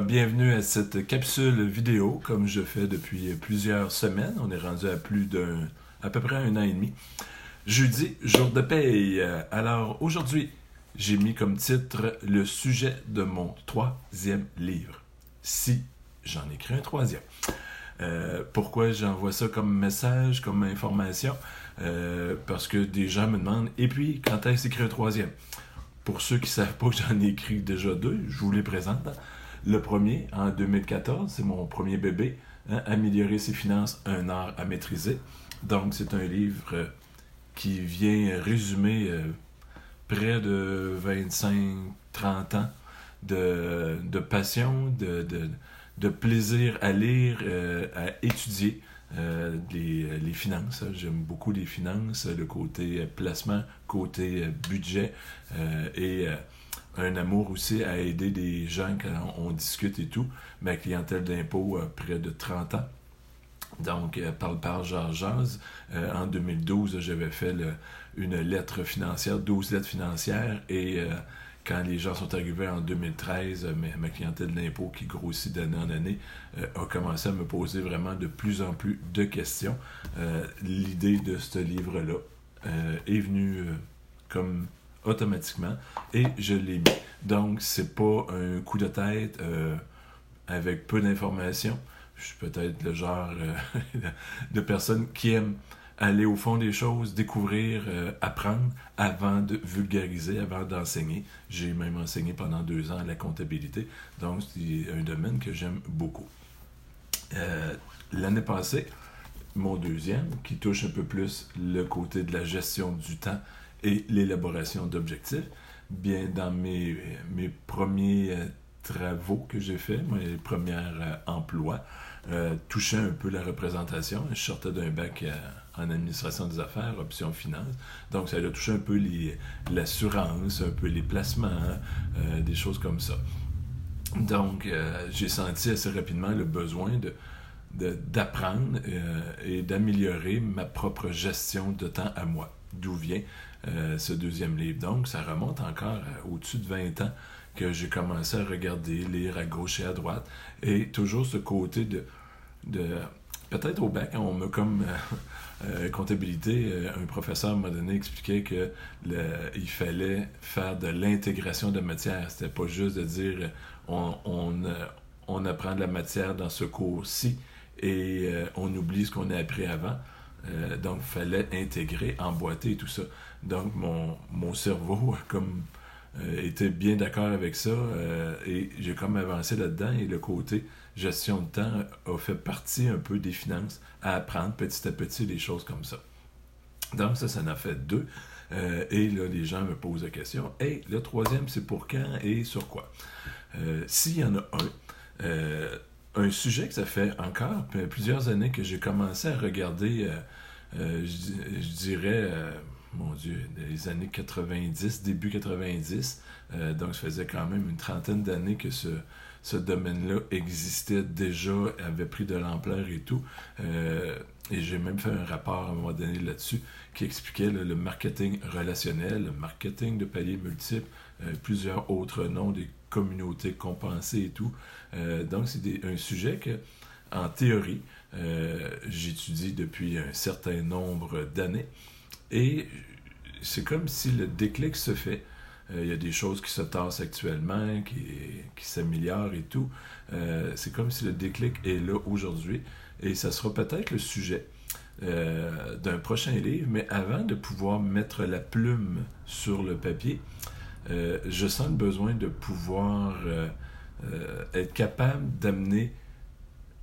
bienvenue à cette capsule vidéo, comme je fais depuis plusieurs semaines. On est rendu à peu près 1 an et demi. Jeudi, jour de paye. Alors, aujourd'hui, j'ai mis comme titre le sujet de mon 3e livre. Si j'en écris un 3e. Pourquoi j'envoie ça comme message, comme information? Parce que des gens me demandent, et puis, quand est-ce écrit un 3e? Pour ceux qui ne savent pas que j'en ai écrit déjà 2, je vous les présente. Le premier, en 2014, c'est mon premier bébé, Améliorer ses finances, un art à maîtriser. Donc, c'est un livre qui vient résumer près de 25-30 ans de passion, de plaisir à lire, à étudier les finances. J'aime beaucoup les finances, le côté placement, côté budget et un amour aussi à aider des gens quand on discute et tout. Ma clientèle d'impôt a près de 30 ans. Donc, parle, jase. En 2012, j'avais fait une lettre financière, 12 lettres financières, et quand les gens sont arrivés en 2013, ma clientèle d'impôt qui grossit d'année en année a commencé à me poser vraiment de plus en plus de questions. L'idée de ce livre-là est venue comme automatiquement et je l'ai mis. Donc, c'est pas un coup de tête avec peu d'informations. Je suis peut-être le genre de personne qui aime aller au fond des choses, découvrir, apprendre avant de vulgariser, avant d'enseigner. J'ai même enseigné pendant 2 ans la comptabilité, donc c'est un domaine que j'aime beaucoup. L'année passée, mon 2e, qui touche un peu plus le côté de la gestion du temps et l'élaboration d'objectifs, bien dans mes premiers travaux que j'ai faits, mes premiers emplois, touchait un peu la représentation. Je sortais d'un bac en administration des affaires, option finance. Donc, ça a touché un peu l'assurance, un peu les placements, des choses comme ça. Donc, j'ai senti assez rapidement le besoin d'apprendre et d'améliorer ma propre gestion de temps à moi. D'où vient ce 2e livre. Donc, ça remonte encore au-dessus de 20 ans que j'ai commencé à regarder, lire à gauche et à droite. Et toujours ce côté de peut-être au bac, on m'a comme comptabilité, un professeur m'a expliqué que il fallait faire de l'intégration de matière. C'était pas juste de dire on apprend de la matière dans ce cours-ci et on oublie ce qu'on a appris avant. Donc, il fallait intégrer, emboîter et tout ça. Donc, mon cerveau était bien d'accord avec ça et j'ai comme avancé là-dedans et le côté gestion de temps a fait partie un peu des finances à apprendre petit à petit des choses comme ça. Donc ça en a fait 2 et là les gens me posent la question « Hey, le 3e c'est pour quand et sur quoi? » S'il y en a un sujet que ça fait encore plusieurs années que j'ai commencé à regarder, je dirais... mon Dieu, des années 90, début 90. Donc, ça faisait quand même une 30aine d'années que ce domaine-là existait déjà, avait pris de l'ampleur et tout. Et j'ai même fait un rapport à un moment donné là-dessus qui expliquait le marketing relationnel, le marketing de paliers multiples, plusieurs autres noms, des communautés compensées et tout. Donc, c'est un sujet que, en théorie, j'étudie depuis un certain nombre d'années. Et c'est comme si le déclic se fait. Il y a des choses qui se tassent actuellement, qui s'améliorent et tout. C'est comme si le déclic est là aujourd'hui. Et ça sera peut-être le sujet d'un prochain livre. Mais avant de pouvoir mettre la plume sur le papier, je sens le besoin de pouvoir être capable d'amener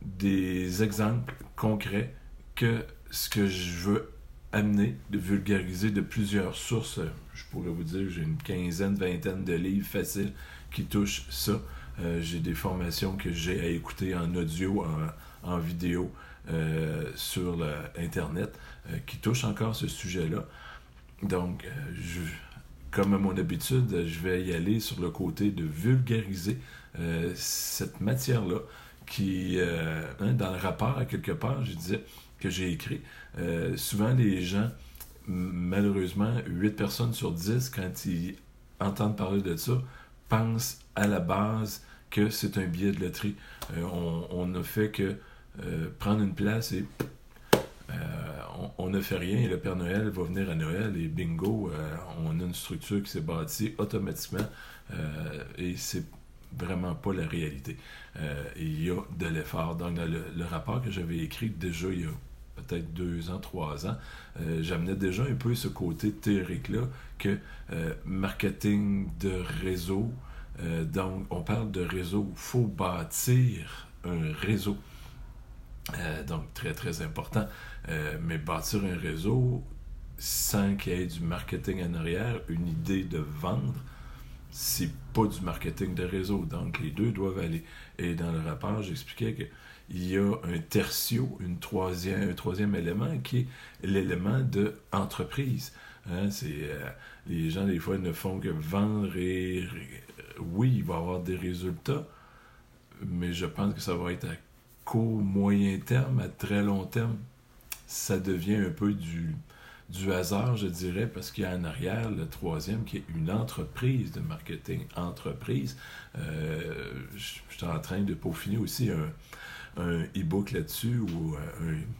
des exemples concrets que ce que je veux amener, de vulgariser de plusieurs sources. Je pourrais vous dire, j'ai une 15aine, 20aine de livres faciles qui touchent ça. J'ai des formations que j'ai à écouter en audio, en vidéo, sur Internet, qui touchent encore ce sujet-là. Donc, comme à mon habitude, je vais y aller sur le côté de vulgariser cette matière-là qui, dans le rapport, à quelque part, je disais, que j'ai écrit, souvent les gens, malheureusement, 8 personnes sur 10, quand ils entendent parler de ça, pensent à la base que c'est un billet de loterie. On ne fait que prendre une place et on ne fait rien et le Père Noël va venir à Noël et bingo, on a une structure qui s'est bâtie automatiquement et c'est vraiment pas la réalité. Il y a de l'effort. Donc, dans le rapport que j'avais écrit déjà il y a peut-être 2 ans, 3 ans, j'amenais déjà un peu ce côté théorique-là que marketing de réseau, donc on parle de réseau, il faut bâtir un réseau. Donc très très important, mais bâtir un réseau sans qu'il y ait du marketing en arrière, une idée de vendre, c'est pas du marketing de réseau, donc les deux doivent aller. Et dans le rapport, j'expliquais qu'il y a un tertio, un troisième élément qui est l'élément de entreprise. Les gens des fois ne font que vendre et oui, il va y avoir des résultats, mais je pense que ça va être à court, moyen terme, à très long terme, ça devient un peu du hasard, je dirais, parce qu'il y a en arrière le troisième qui est une entreprise de marketing. Entreprise. Je suis en train de peaufiner aussi un e-book là-dessus, ou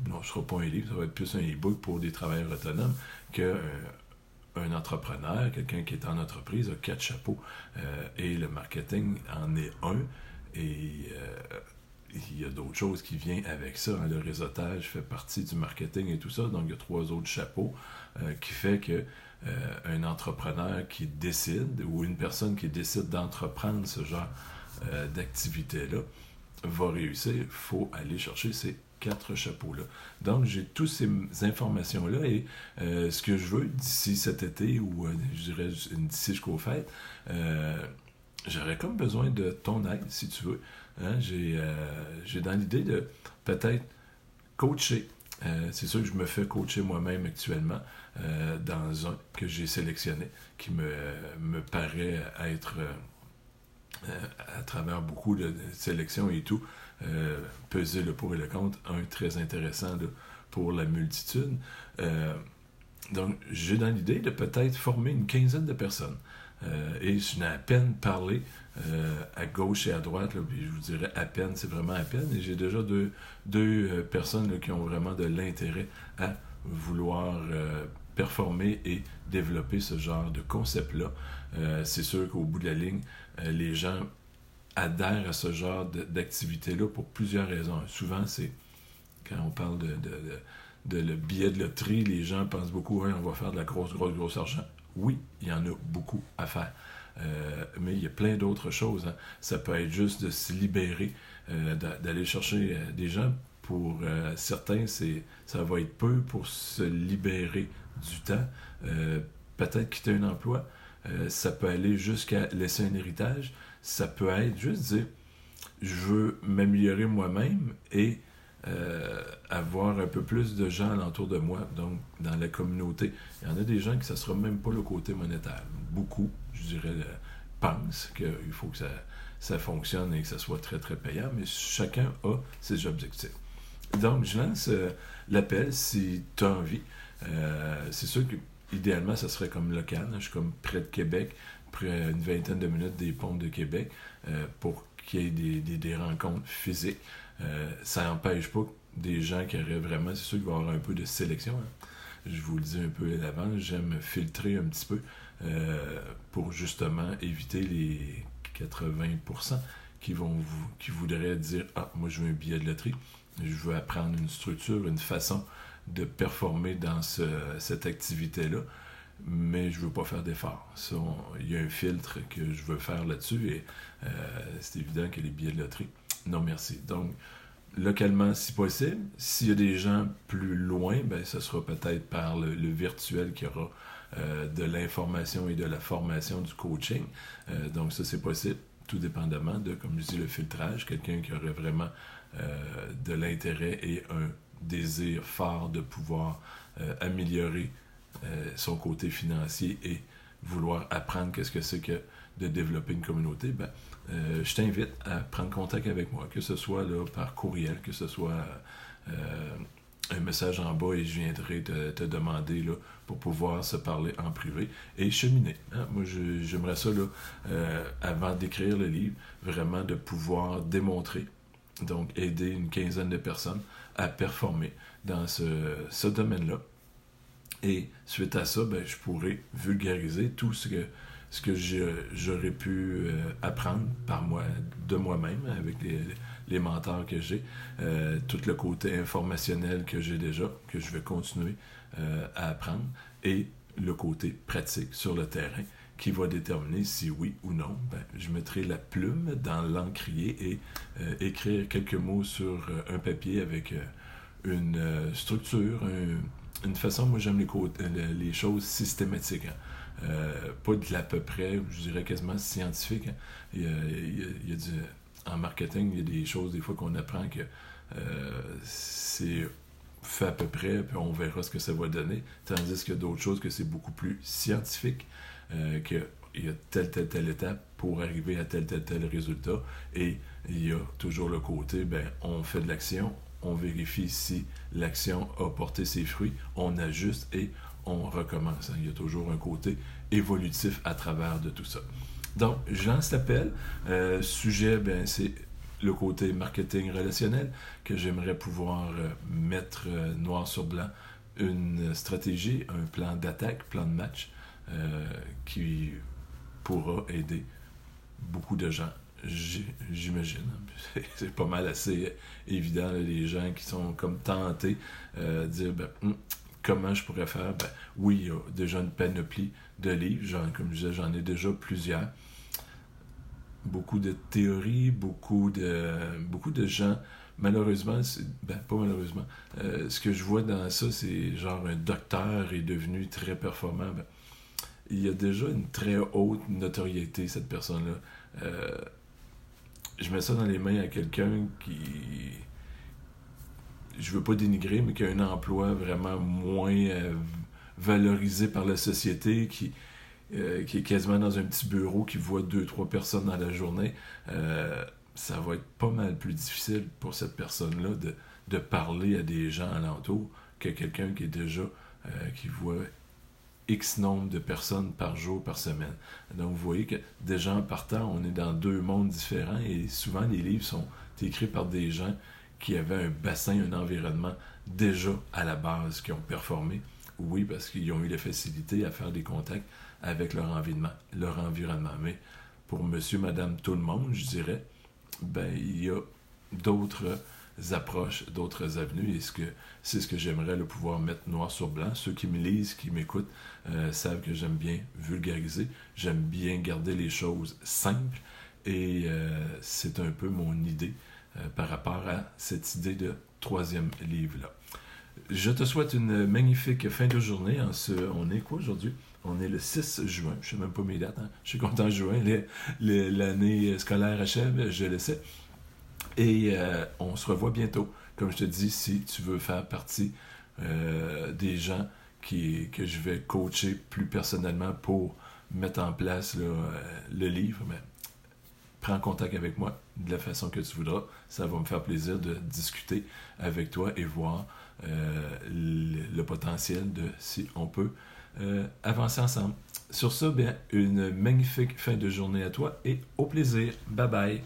non, ce ne sera pas un livre, ça va être plus un e-book pour des travailleurs autonomes que un entrepreneur, quelqu'un qui est en entreprise, a 4 chapeaux. Et le marketing en est un. Et il y a d'autres choses qui viennent avec ça. Le réseautage fait partie du marketing et tout ça. Donc, il y a 3 autres chapeaux qui fait que un entrepreneur qui décide ou une personne qui décide d'entreprendre ce genre d'activité-là va réussir. Il faut aller chercher ces 4 chapeaux-là. Donc, j'ai toutes ces informations-là et ce que je veux d'ici cet été ou je dirais d'ici jusqu'aux fêtes, j'aurais comme besoin de ton aide, si tu veux. Hein, j'ai dans l'idée de peut-être coacher. C'est sûr que je me fais coacher moi-même actuellement dans un que j'ai sélectionné, qui me paraît être, à travers beaucoup de sélections et tout, peser le pour et le contre, un très intéressant là, pour la multitude. Donc, j'ai dans l'idée de peut-être former une quinzaine de personnes. Et je n'ai à peine parlé à gauche et à droite, là, puis je vous dirais à peine, c'est vraiment à peine, et j'ai déjà deux personnes là, qui ont vraiment de l'intérêt à vouloir performer et développer ce genre de concept-là. C'est sûr qu'au bout de la ligne, les gens adhèrent à ce genre d'activité-là pour plusieurs raisons. Souvent, c'est quand on parle de le billet de loterie, les gens pensent beaucoup, hein, on va faire de la grosse argent. Oui, il y en a beaucoup à faire. Mais il y a plein d'autres choses. Hein. Ça peut être juste de se libérer, d'aller chercher des gens. Pour certains, ça va être peu pour se libérer du temps. Peut-être quitter un emploi. Ça peut aller jusqu'à laisser un héritage. Ça peut être juste dire, je veux m'améliorer moi-même et avoir un peu plus de gens alentour de moi, donc dans la communauté. Il y en a des gens qui ça sera même pas le côté monétaire. Beaucoup, je dirais, pensent qu'il faut que ça fonctionne et que ça soit très, très payant, mais chacun a ses objectifs. Donc, je lance l'appel si tu as envie. C'est sûr que idéalement, ça serait comme local. Je suis comme près de Québec, près une vingtaine de minutes des ponts de Québec, pour qu'il y ait des rencontres physiques. Ça n'empêche pas des gens qui auraient vraiment, c'est sûr qu'il va y avoir un peu de sélection. Hein. Je vous le dis un peu à l'avance, j'aime filtrer un petit peu pour justement éviter les 80% qui voudraient dire « Ah, moi je veux un billet de loterie, je veux apprendre une structure, une façon de performer dans cette activité-là, mais je ne veux pas faire d'efforts. » Il y a un filtre que je veux faire là-dessus et c'est évident que les billets de loterie, non merci. Donc, localement si possible. S'il y a des gens plus loin, ben, ce sera peut-être par le virtuel qu'il y aura de l'information et de la formation du coaching. Donc ça, c'est possible, tout dépendamment de, comme je dis, le filtrage. Quelqu'un qui aurait vraiment de l'intérêt et un désir fort de pouvoir améliorer son côté financier et vouloir apprendre qu'est-ce que c'est que de développer une communauté, ben, je t'invite à prendre contact avec moi, que ce soit là, par courriel, que ce soit un message en bas et je viendrai te demander là, pour pouvoir se parler en privé et cheminer. Hein? Moi, j'aimerais ça, là, avant d'écrire le livre, vraiment de pouvoir démontrer, donc aider une quinzaine de personnes à performer dans ce domaine-là. Et suite à ça, ben, je pourrais vulgariser tout ce que j'aurais pu apprendre par moi, de moi-même, avec les mentors que j'ai, tout le côté informationnel que j'ai déjà, que je vais continuer à apprendre, et le côté pratique sur le terrain, qui va déterminer si oui ou non, ben, je mettrai la plume dans l'encrier et écrire quelques mots sur un papier avec une structure, une façon. Moi j'aime les choses systématiques. Hein. Pas de l'à peu près, je dirais quasiment scientifique. Hein. Il y a en marketing, il y a des choses des fois qu'on apprend que c'est fait à peu près, puis on verra ce que ça va donner. Tandis qu'il y a d'autres choses que c'est beaucoup plus scientifique, qu'il y a telle étape pour arriver à tel résultat. Et il y a toujours le côté, ben, on fait de l'action, on vérifie si l'action a porté ses fruits, on ajuste et on recommence. Hein. Il y a toujours un côté évolutif à travers de tout ça. Donc, Jean s'appelle. Sujet, ben, c'est le côté marketing relationnel que j'aimerais pouvoir mettre noir sur blanc, une stratégie, un plan d'attaque, plan de match qui pourra aider beaucoup de gens, j'imagine. C'est pas mal assez évident, là, les gens qui sont comme tentés de dire ben, comment je pourrais faire. Ben, oui, il y a déjà une panoplie de livres, comme je disais, j'en ai déjà plusieurs. Beaucoup de théories, beaucoup de gens, malheureusement, pas malheureusement, ce que je vois dans ça, c'est genre un docteur est devenu très performant. Ben, il y a déjà une très haute notoriété, cette personne-là. Je mets ça dans les mains à quelqu'un qui, je veux pas dénigrer, mais qui a un emploi vraiment moins valorisé par la société, qui est quasiment dans un petit bureau, qui voit 2-3 personnes dans la journée, ça va être pas mal plus difficile pour cette personne-là de parler à des gens alentour que quelqu'un qui est déjà, qui voit X nombre de personnes par jour, par semaine. Donc vous voyez que déjà en partant, on est dans deux mondes différents et souvent les livres sont écrits par des gens qui avaient un bassin, un environnement déjà à la base, qui ont performé. Oui, parce qu'ils ont eu la facilité à faire des contacts avec leur environnement. Mais pour monsieur, madame, tout le monde, je dirais, ben, il y a d'autres approches, d'autres avenues, et c'est ce que j'aimerais le pouvoir mettre noir sur blanc. Ceux qui me lisent, qui m'écoutent, savent que j'aime bien vulgariser, j'aime bien garder les choses simples, et c'est un peu mon idée par rapport à cette idée de troisième livre-là. Je te souhaite une magnifique fin de journée. On est quoi aujourd'hui? On est le 6 juin. Je ne sais même pas mes dates. Hein? Je suis content juin. L'année scolaire achève, je le sais. Et on se revoit bientôt. Comme je te dis, si tu veux faire partie des gens que je vais coacher plus personnellement pour mettre en place le livre, ben, prends contact avec moi de la façon que tu voudras. Ça va me faire plaisir de discuter avec toi et voir le potentiel de si on peut avancer ensemble. Sur ça, bien, une magnifique fin de journée à toi et au plaisir. Bye bye.